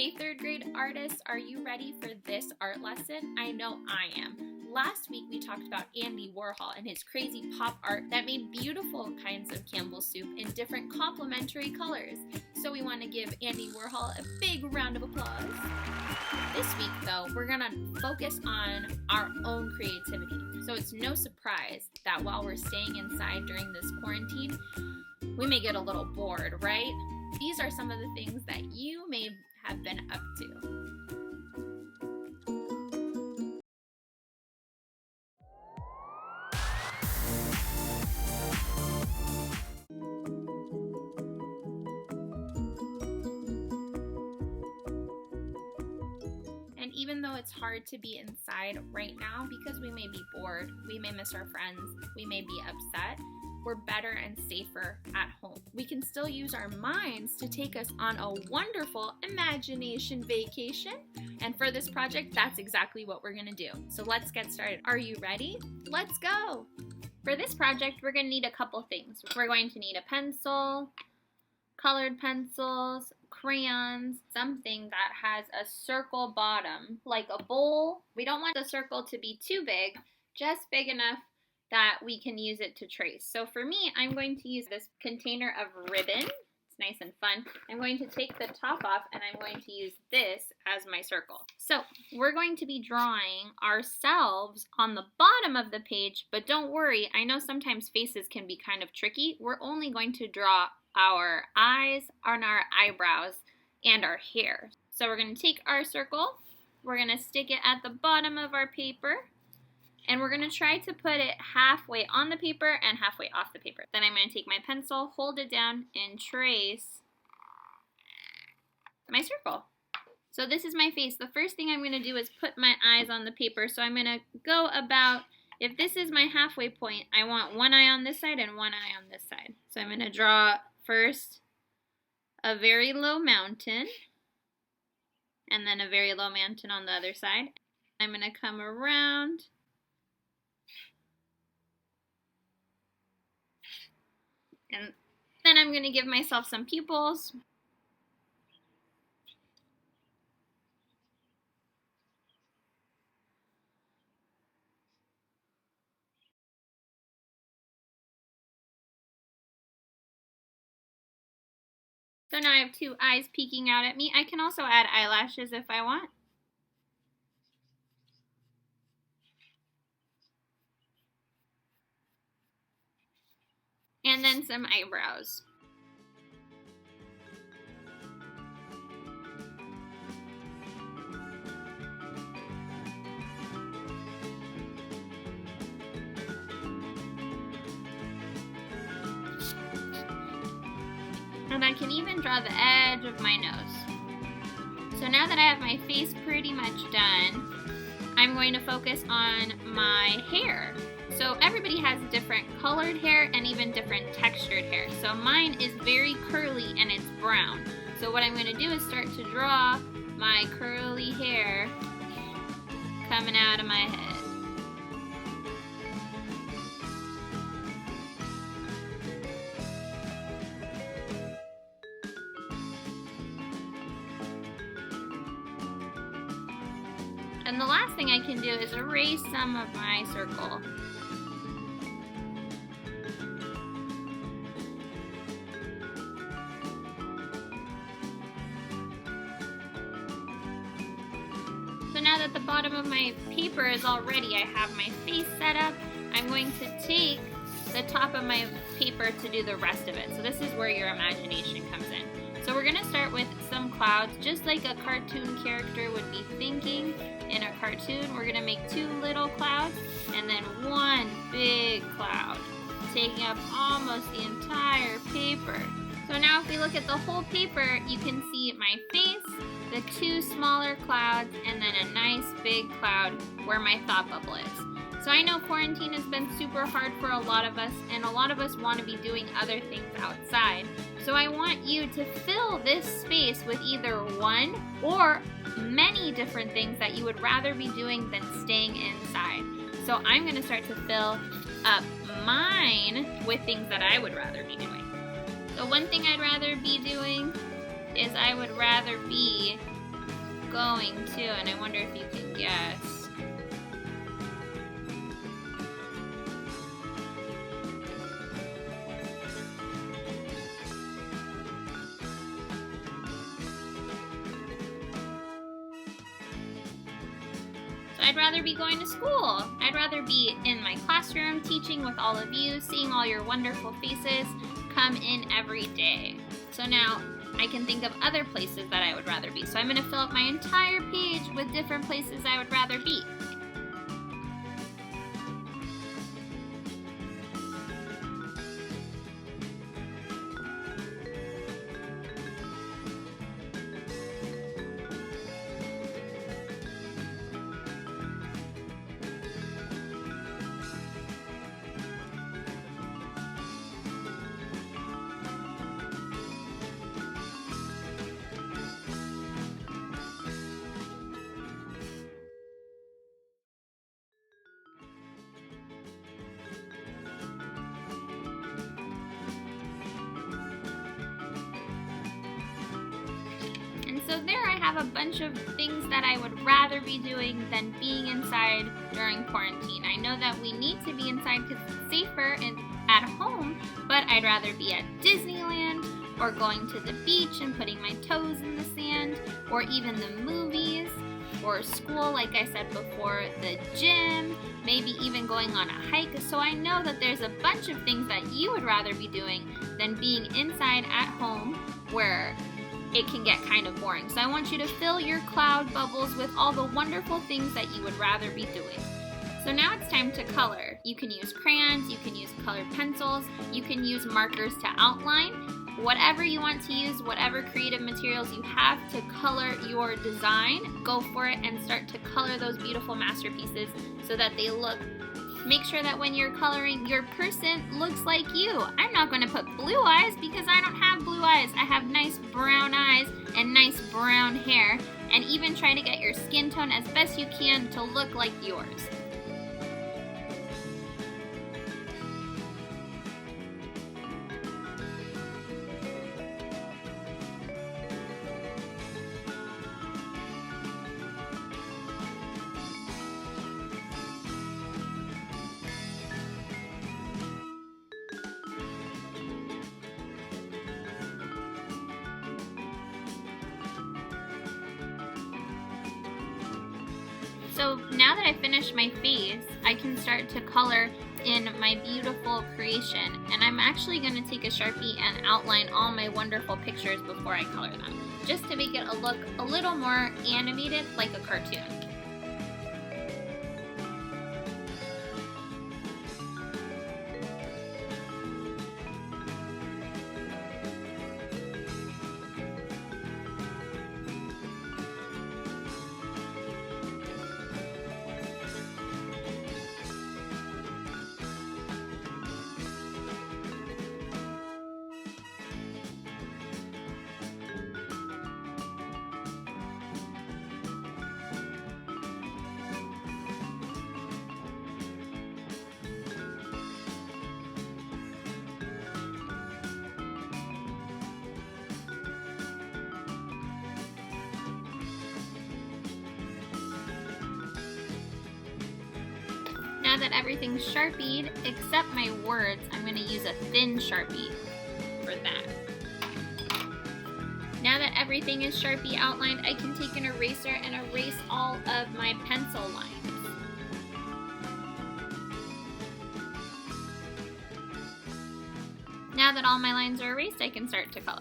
Hey third grade artists, are you ready for this art lesson? I know I am. Last week we talked about Andy Warhol and his crazy pop art that made beautiful kinds of Campbell's soup in different complementary colors. So we want to give Andy Warhol a big round of applause. This week though, we're gonna focus on our own creativity. So it's no surprise that while we're staying inside during this quarantine, we may get a little bored, right? These are some of the things that you may have been up to. And even though it's hard to be inside right now because we may be bored, we may miss our friends, we may be upset, we're better and safer at home. We can still use our minds to take us on a wonderful imagination vacation. And for this project, that's exactly what we're gonna do. So let's get started. Are you ready? Let's go! For this project, we're gonna need a couple things. We're going to need a pencil, colored pencils, crayons, something that has a circle bottom, like a bowl. We don't want the circle to be too big, just big enough that we can use it to trace. So for me, I'm going to use this container of ribbon. It's nice and fun. I'm going to take the top off and I'm going to use this as my circle. So we're going to be drawing ourselves on the bottom of the page, but don't worry, I know sometimes faces can be kind of tricky. We're only going to draw our eyes and our eyebrows and our hair. So we're going to take our circle, we're going to stick it at the bottom of our paper, and we're going to try to put it halfway on the paper and halfway off the paper. Then I'm going to take my pencil, hold it down, and trace my circle. So this is my face. The first thing I'm going to do is put my eyes on the paper. So I'm going to go about, if this is my halfway point, I want one eye on this side and one eye on this side. So I'm going to draw first a very low mountain, and then a very low mountain on the other side. I'm going to come around, and then I'm going to give myself some pupils. So now I have two eyes peeking out at me. I can also add eyelashes if I want. And then some eyebrows. And I can even draw the edge of my nose. So now that I have my face pretty much done, I'm going to focus on my hair. So everybody has different colored hair and even different textured hair. So mine is very curly and it's brown. So what I'm going to do is start to draw my curly hair coming out of my head. And the last thing I can do is erase some of my circle. So now that the bottom of my paper is all ready, I have my face set up, I'm going to take the top of my paper to do the rest of it. So this is where your imagination comes in. So we're going to start with some clouds, just like a cartoon character would be thinking in a cartoon. We're going to make two little clouds and then one big cloud, taking up almost the entire paper. So now if we look at the whole paper, you can see my face, the two smaller clouds, and then a nice big cloud where my thought bubble is. So I know quarantine has been super hard for a lot of us, and a lot of us want to be doing other things outside. So I want you to fill this space with either one or many different things that you would rather be doing than staying inside. So I'm going to start to fill up mine with things that I would rather be doing. So one thing I'd rather be doing is I would rather be going too, and I wonder if you can guess. I'd rather be going to school. I'd rather be in my classroom teaching with all of you, seeing all your wonderful faces come in every day. So now I can think of other places that I would rather be. So I'm going to fill up my entire page with different places I would rather be. So there I have a bunch of things that I would rather be doing than being inside during quarantine. I know that we need to be inside because it's safer at home, but I'd rather be at Disneyland or going to the beach and putting my toes in the sand, or even the movies or school, like I said before, the gym, maybe even going on a hike. So I know that there's a bunch of things that you would rather be doing than being inside at home where it can get kind of boring. So I want you to fill your cloud bubbles with all the wonderful things that you would rather be doing. So now it's time to color. You can use crayons, you can use colored pencils, you can use markers to outline. Whatever you want to use, whatever creative materials you have to color your design, go for it and start to color those beautiful masterpieces so that they look. Make sure that when you're coloring, your person looks like you. I'm not going to put blue eyes because I don't have blue eyes. I have nice brown eyes and nice brown hair, and even try to get your skin tone as best you can to look like yours. So now that I finished my face, I can start to color in my beautiful creation. And I'm actually going to take a Sharpie and outline all my wonderful pictures before I color them, just to make it look a little more animated, like a cartoon. Now that everything's Sharpied, except my words, I'm going to use a thin Sharpie for that. Now that everything is Sharpie outlined, I can take an eraser and erase all of my pencil lines. Now that all my lines are erased, I can start to color.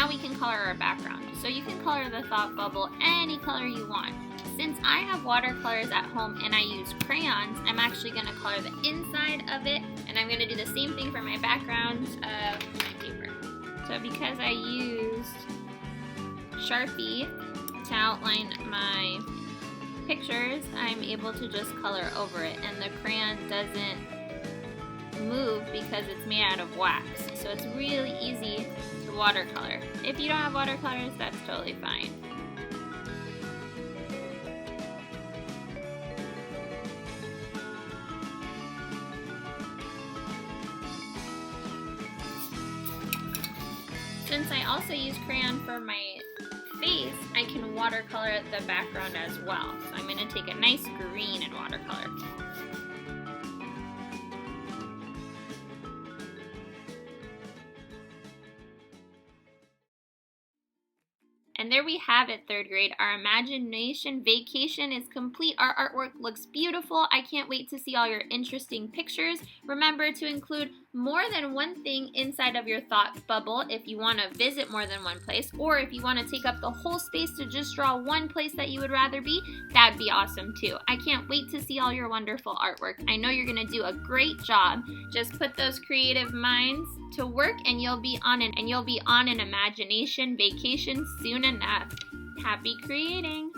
now we can color our background. So you can color the thought bubble any color you want. Since I have watercolors at home and I use crayons, I'm actually going to color the inside of it, and I'm going to do the same thing for my background of my paper. So because I used Sharpie to outline my pictures, I'm able to just color over it, and the crayon doesn't move because it's made out of wax. So it's really easy to watercolor. If you don't have watercolors, that's totally fine. Since I also use crayon for my face, I can watercolor the background as well. So I'm going to take a nice green and watercolor. And there we have it, third grade. Our imagination vacation is complete. Our artwork looks beautiful. I can't wait to see all your interesting pictures. Remember to include more than one thing inside of your thought bubble if you want to visit more than one place, or if you want to take up the whole space to just draw one place that you would rather be, that'd be awesome too. I can't wait to see all your wonderful artwork. I know you're going to do a great job. Just put those creative minds to work and you'll be on an imagination vacation soon enough. Happy creating!